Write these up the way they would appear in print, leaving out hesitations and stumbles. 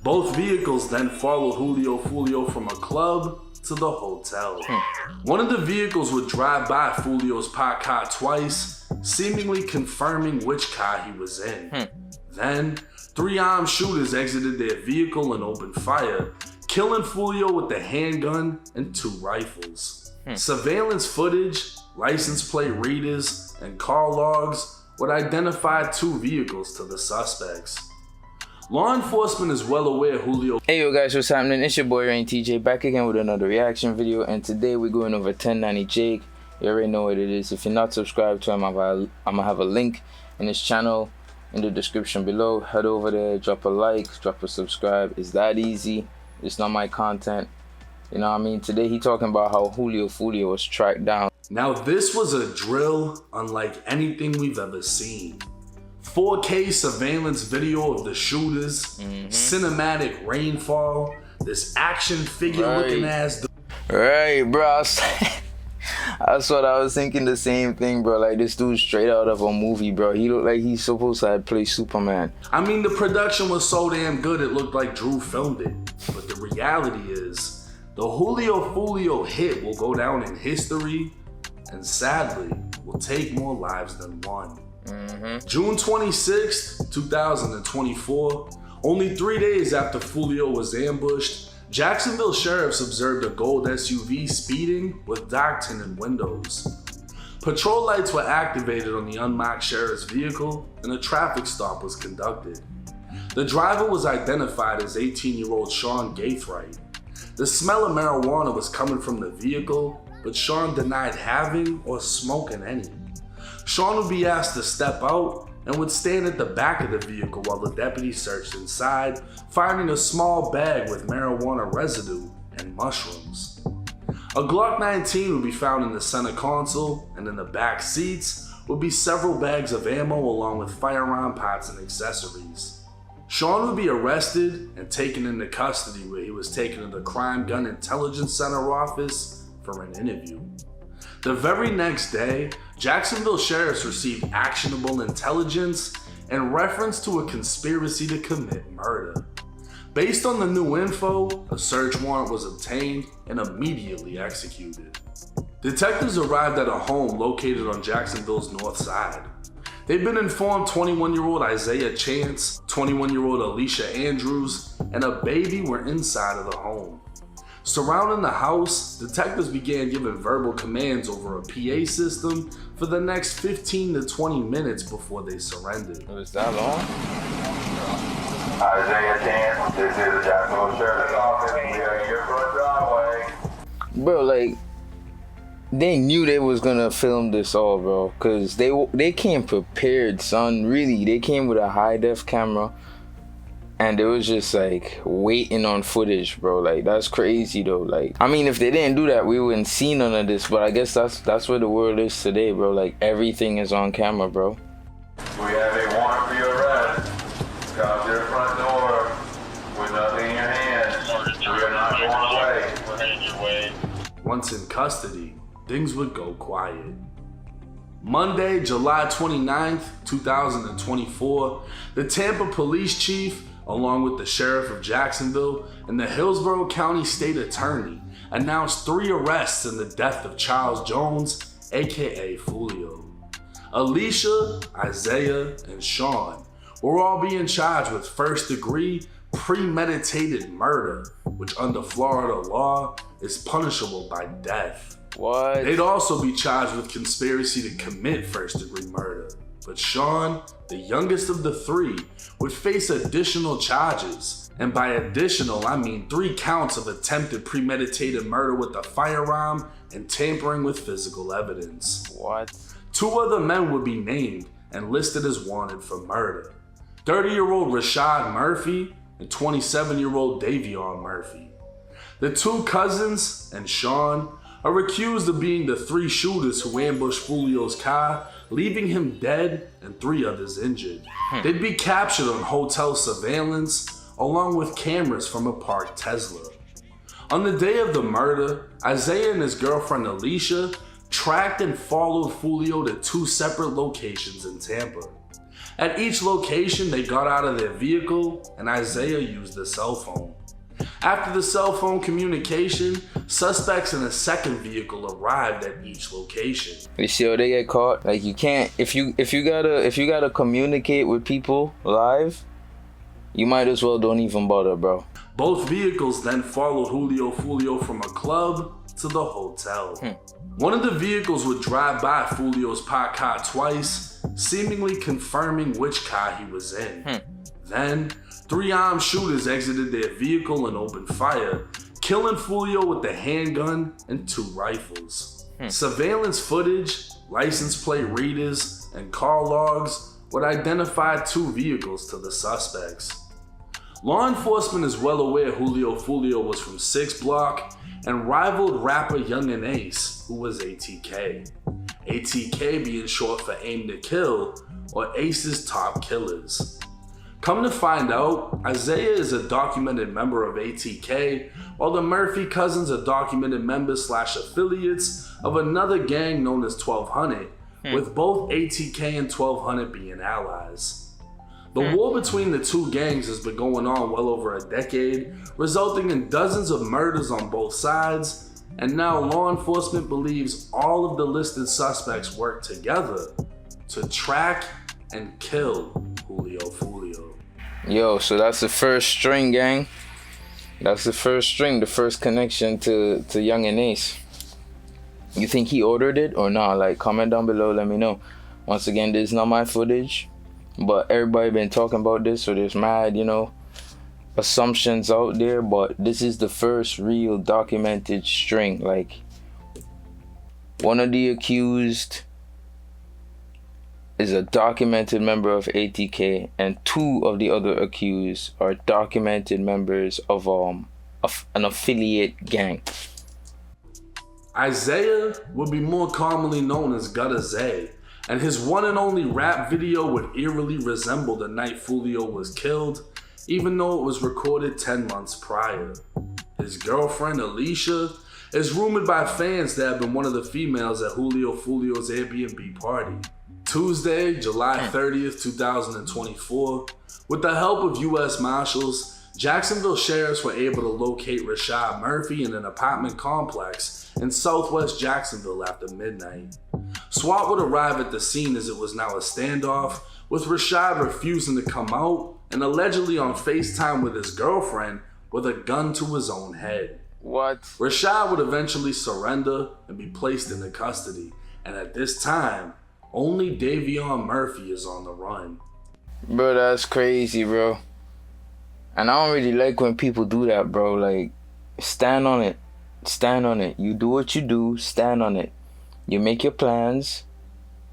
Both vehicles then followed Julio Foolio from a club to the hotel. One of the vehicles would drive by Foolio's parked car twice, seemingly confirming which car he was in. Then, 3 armed shooters exited their vehicle and opened fire, killing Foolio with the handgun and 2 rifles. Surveillance footage, license plate readers, and call logs would identify 2 vehicles to the suspects. Law enforcement is well aware Julio. Hey yo guys, what's happening? It's your boy Rain TJ back again with another reaction video, and today we're going over 1090 Jake. You already know what it is. If you're not subscribed to him, I'm gonna have a link in his channel in the description below. Head over there, drop a like, drop a subscribe. It's that easy. It's not my content. You know what I mean? Today he talking about how Julio Foolio was tracked down. Now this was a drill unlike anything we've ever seen. 4K surveillance video of the shooters, cinematic rainfall, this action figure looking ass. Right, bro. That's what I was thinking, the same thing, bro. Like, this dude straight out of a movie, bro. He looked like he's supposed to have played Superman. I mean, the production was so damn good it looked like Drew filmed it. But the reality is, the Julio Foolio hit will go down in history and sadly will take more lives than one. June 26, 2024, only 3 days after Foolio was ambushed, Jacksonville sheriffs observed a gold SUV speeding with dark tinted windows. Patrol lights were activated on the unmarked sheriff's vehicle and a traffic stop was conducted. The driver was identified as 18-year-old Sean Gaithright. The smell of marijuana was coming from the vehicle, but Sean denied having or smoking any. Sean would be asked to step out and would stand at the back of the vehicle while the deputy searched inside, finding a small bag with marijuana residue and mushrooms. A Glock 19 would be found in the center console, and in the back seats would be several bags of ammo along with firearm parts and accessories. Sean would be arrested and taken into custody, where he was taken to the Crime Gun Intelligence Center office for an interview. The very next day, Jacksonville sheriffs received actionable intelligence in reference to a conspiracy to commit murder. Based on the new info, a search warrant was obtained and immediately executed. Detectives arrived at a home located on Jacksonville's north side. They'd been informed 21-year-old Isaiah Chance, 21-year-old Alicia Andrews, and a baby were inside of the home. Surrounding the house, detectives began giving verbal commands over a PA system for the next 15 to 20 minutes before they surrendered. Was that long? Isaiah Chance, this is the Jacksonville Sheriff's Office. We are here for a driveway. Bro, like, they knew they was gonna film this all, bro, cause they came prepared, son. Really, they came with a high-def camera. And it was just like waiting on footage, bro. Like, that's crazy though. Like, I mean, if they didn't do that, we wouldn't see none of this. But I guess that's where the world is today, bro. Like, everything is on camera, bro. We have a warrant for your arrest. Come to the front door with nothing in your hand. We are not going away. We're heading your way. Once in custody, things would go quiet. Monday, July 29th, 2024, the Tampa police chief, along with the sheriff of Jacksonville and the Hillsborough County State Attorney, announced 3 arrests in the death of Charles Jones, aka Foolio. Alicia, Isaiah, and Sean were all being charged with first-degree premeditated murder, which under Florida law is punishable by death. What? They'd also be charged with conspiracy to commit first-degree murder. But Sean, the youngest of the 3, would face additional charges. And by additional, I mean 3 counts of attempted premeditated murder with a firearm and tampering with physical evidence. What? 2 other men would be named and listed as wanted for murder. 30-year-old Rashad Murphy and 27-year-old Davion Murphy. The 2 cousins and Sean are accused of being the 3 shooters who ambushed Foolio's car, leaving him dead and 3 others injured. They'd be captured on hotel surveillance along with cameras from a parked Tesla. On the day of the murder, Isaiah and his girlfriend Alicia tracked and followed Foolio to 2 separate locations in Tampa. At each location, they got out of their vehicle and Isaiah used the cell phone. After the cell phone communication, suspects in a second vehicle arrived at each location. You see how they get caught? Like, you can't, if you gotta communicate with people live, you might as well don't even bother, bro. Both vehicles then followed Julio Foolio from a club to the hotel. One of the vehicles would drive by Foolio's parked car twice, seemingly confirming which car he was in. Then, 3 armed shooters exited their vehicle and opened fire, killing Foolio with the handgun and 2 rifles. Surveillance footage, license plate readers, and car logs would identify 2 vehicles to the suspects. Law enforcement is well aware Julio Foolio was from 6 Block and rivaled rapper Young and Ace, who was ATK. ATK being short for Aim to Kill, or Ace's top killers. Come to find out, Isaiah is a documented member of ATK, while the Murphy cousins are documented members / affiliates of another gang known as 1200, with both ATK and 1200 being allies. The war between the 2 gangs has been going on well over a decade, resulting in dozens of murders on both sides, and now law enforcement believes all of the listed suspects work together to track and kill Julio Foolio. Yo, so that's the first string, gang. That's the first string, the first connection to Young and Ace. You think he ordered it or not? Like, comment down below, let me know. Once again, this is not my footage, but everybody been talking about this, so there's mad, assumptions out there, but this is the first real documented string. Like, one of the accused is a documented member of ATK, and 2 of the other accused are documented members of an affiliate gang. Isaiah would be more commonly known as Gutter Zay, and his one and only rap video would eerily resemble the night Foolio was killed, even though it was recorded 10 months prior. His girlfriend, Alicia, is rumored by fans to have been one of the females at Julio Foolio's Airbnb party. Tuesday, July 30th, 2024, with the help of U.S. Marshals, Jacksonville sheriffs were able to locate Rashad Murphy in an apartment complex in southwest Jacksonville after midnight. SWAT would arrive at the scene as it was now a standoff, with Rashad refusing to come out and allegedly on FaceTime with his girlfriend with a gun to his own head. What? Rashad would eventually surrender and be placed into custody, and at this time, only Davion Murphy is on the run. Bro, that's crazy, bro. And I don't really like when people do that, bro. Like, stand on it. Stand on it. You do what you do, stand on it. You make your plans,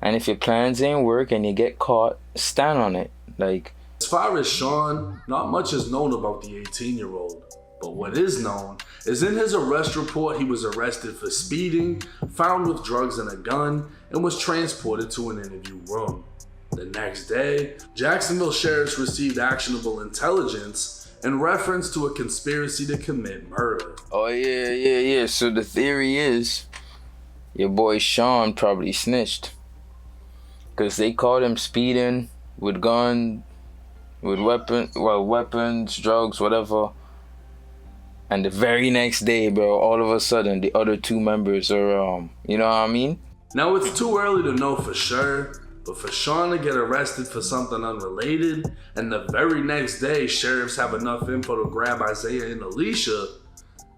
and if your plans ain't work and you get caught, stand on it. Like, as far as Sean, not much is known about the 18-year-old. But what is known is in his arrest report, he was arrested for speeding, found with drugs and a gun, and was transported to an interview room. The next day, Jacksonville sheriffs received actionable intelligence in reference to a conspiracy to commit murder. oh yeah. So the theory is, your boy Sean probably snitched, because they caught him speeding with gun, with weapons, drugs, whatever. And the very next day, bro, all of a sudden, the other 2 members are, you know what I mean? Now, it's too early to know for sure, but for Sean to get arrested for something unrelated, and the very next day, sheriffs have enough info to grab Isaiah and Alicia,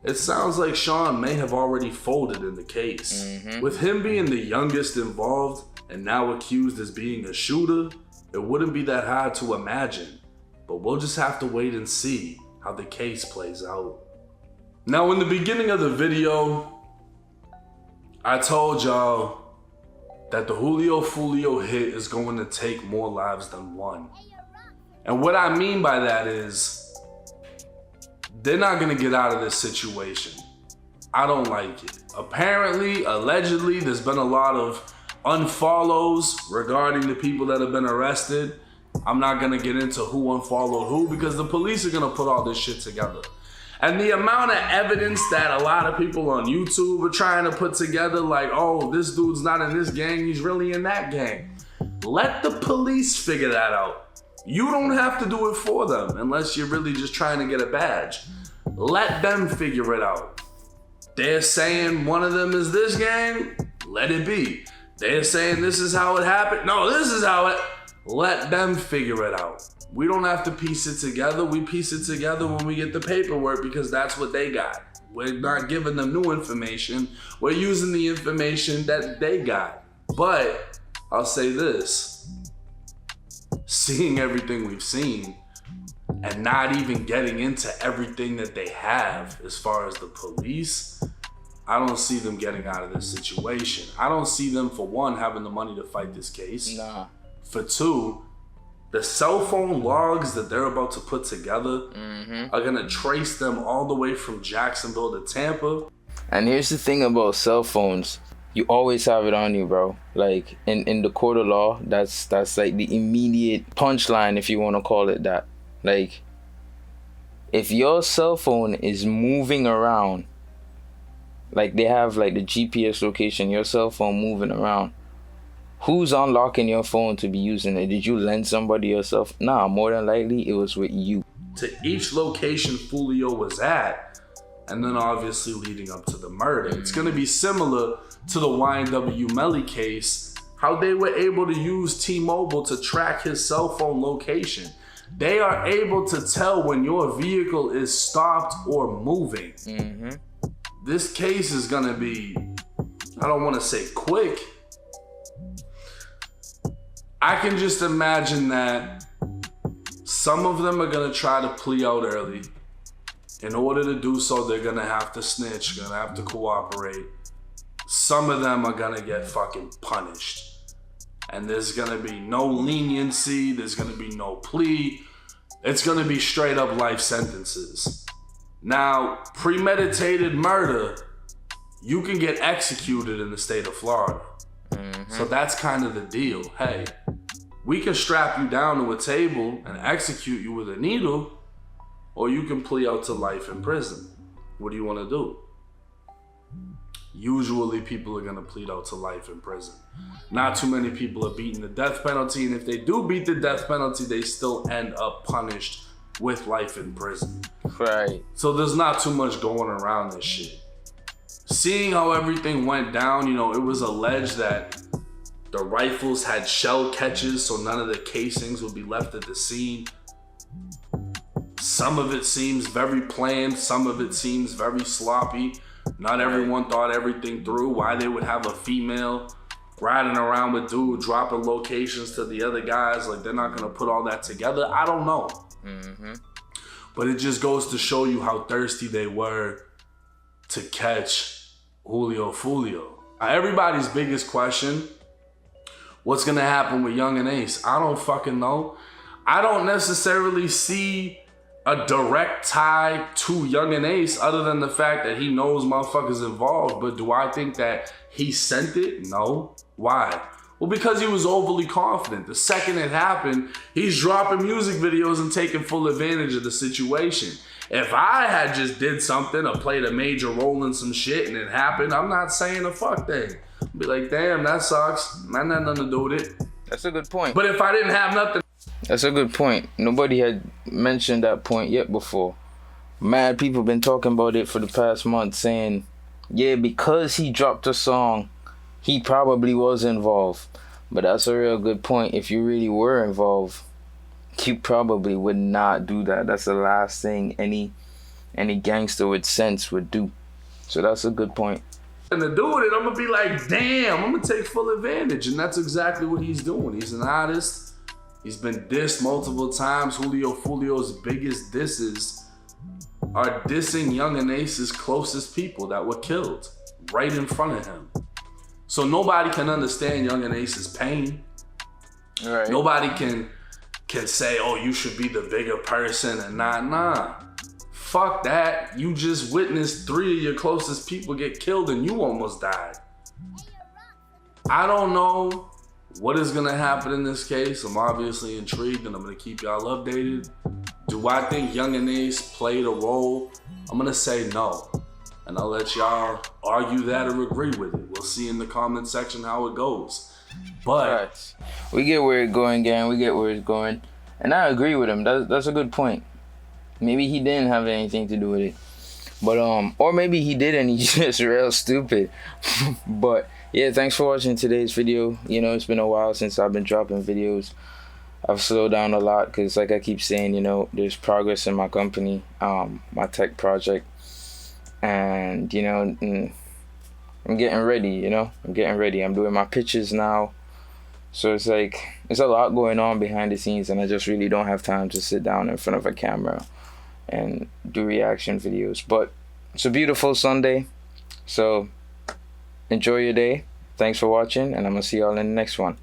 it sounds like Sean may have already folded in the case. With him being the youngest involved, and now accused as being a shooter, it wouldn't be that hard to imagine, but we'll just have to wait and see how the case plays out. Now, in the beginning of the video, I told y'all that the Julio Foolio hit is going to take more lives than one. And what I mean by that is, they're not going to get out of this situation. I don't like it. Apparently, allegedly, there's been a lot of unfollows regarding the people that have been arrested. I'm not going to get into who unfollowed who, because the police are going to put all this shit together. And the amount of evidence that a lot of people on YouTube are trying to put together, like, oh, this dude's not in this gang, he's really in that gang. Let the police figure that out. You don't have to do it for them unless you're really just trying to get a badge. Let them figure it out. They're saying one of them is this gang, let it be. They're saying this is how it happened. No, this is how it. Let them figure it out. We don't have to piece it together. We piece it together when we get the paperwork because that's what they got. We're not giving them new information. We're using the information that they got. But I'll say this. Seeing everything we've seen and not even getting into everything that they have as far as the police, I don't see them getting out of this situation. I don't see them, for one, having the money to fight this case. Nah. For two, the cell phone logs that they're about to put together are gonna trace them all the way from Jacksonville to Tampa. And here's the thing about cell phones. You always have it on you, bro. Like, in the court of law, that's like the immediate punchline, if you want to call it that. Like, if your cell phone is moving around, like they have like the GPS location, your cell phone moving around, who's unlocking your phone to be using it? Did you lend somebody yourself? Nah, more than likely it was with you. To each location Foolio was at, and then obviously leading up to the murder. It's gonna be similar to the YNW Melly case, how they were able to use T-Mobile to track his cell phone location. They are able to tell when your vehicle is stopped or moving. This case is gonna be, I don't wanna say quick. I can just imagine that some of them are gonna try to plea out early. In order to do so, they're gonna have to snitch, gonna have to cooperate. Some of them are gonna get fucking punished. And there's gonna be no leniency, there's gonna be no plea. It's gonna be straight up life sentences. Now, premeditated murder, you can get executed in the state of Florida. So that's kind of the deal. Hey, we can strap you down to a table and execute you with a needle, or you can plea out to life in prison. What do you want to do? Usually people are going to plead out to life in prison. Not too many people are beating the death penalty, and if they do beat the death penalty, they still end up punished with life in prison. Right. So there's not too much going around this shit. Seeing how everything went down, you know, it was alleged that the rifles had shell catches, so none of the casings would be left at the scene. Some of it seems very planned, some of it seems very sloppy. Not everyone thought everything through. Why they would have a female riding around with dude, dropping locations to the other guys, like they're not gonna put all that together. I don't know. But it just goes to show you how thirsty they were to catch Julio Foolio. Everybody's biggest question, what's gonna happen with Young and Ace? I don't fucking know. I don't necessarily see a direct tie to Young and Ace other than the fact that he knows motherfuckers involved. But do I think that he sent it? No. Why? Well, because he was overly confident. The second it happened, he's dropping music videos and taking full advantage of the situation. If I had just did something or played a major role in some shit and it happened, I'm not saying a fuck thing. I'd be like, damn, that sucks. I had nothing to do with it. That's a good point. But if I didn't have nothing... That's a good point. Nobody had mentioned that point yet before. Mad people been talking about it for the past month, saying, yeah, because he dropped a song, he probably was involved. But that's a real good point. If you really were involved, you probably would not do that. That's the last thing any gangster with sense would do. So that's a good point. And to do with it, I'm gonna be like, damn, I'm gonna take full advantage. And that's exactly what he's doing. He's an artist. He's been dissed multiple times. Julio Foolio's biggest disses are dissing Young and Ace's closest people that were killed right in front of him. So nobody can understand Young and Ace's pain. All right. Nobody can say, oh, you should be the bigger person and nah. Fuck that. You just witnessed 3 of your closest people get killed and you almost died. I don't know what is gonna happen in this case. I'm obviously intrigued and I'm gonna keep y'all updated. Do I think Young and Ace played a role? I'm gonna say no. And I'll let y'all argue that or agree with it. We'll see in the comment section how it goes. But Right. We get where it's going, gang. We get where it's going. And I agree with him. That's a good point. Maybe he didn't have anything to do with it. But or maybe he did and he's just real stupid. But yeah, thanks for watching today's video. You know, it's been a while since I've been dropping videos. I've slowed down a lot because, like I keep saying, you know, there's progress in my company, my tech project, and you know, I'm getting ready. You know, I'm getting ready. I'm doing my pitches now, so it's like there's a lot going on behind the scenes, and I just really don't have time to sit down in front of a camera and do reaction videos. But it's a beautiful Sunday, so enjoy your day. Thanks for watching, and I'm gonna see y'all in the next one.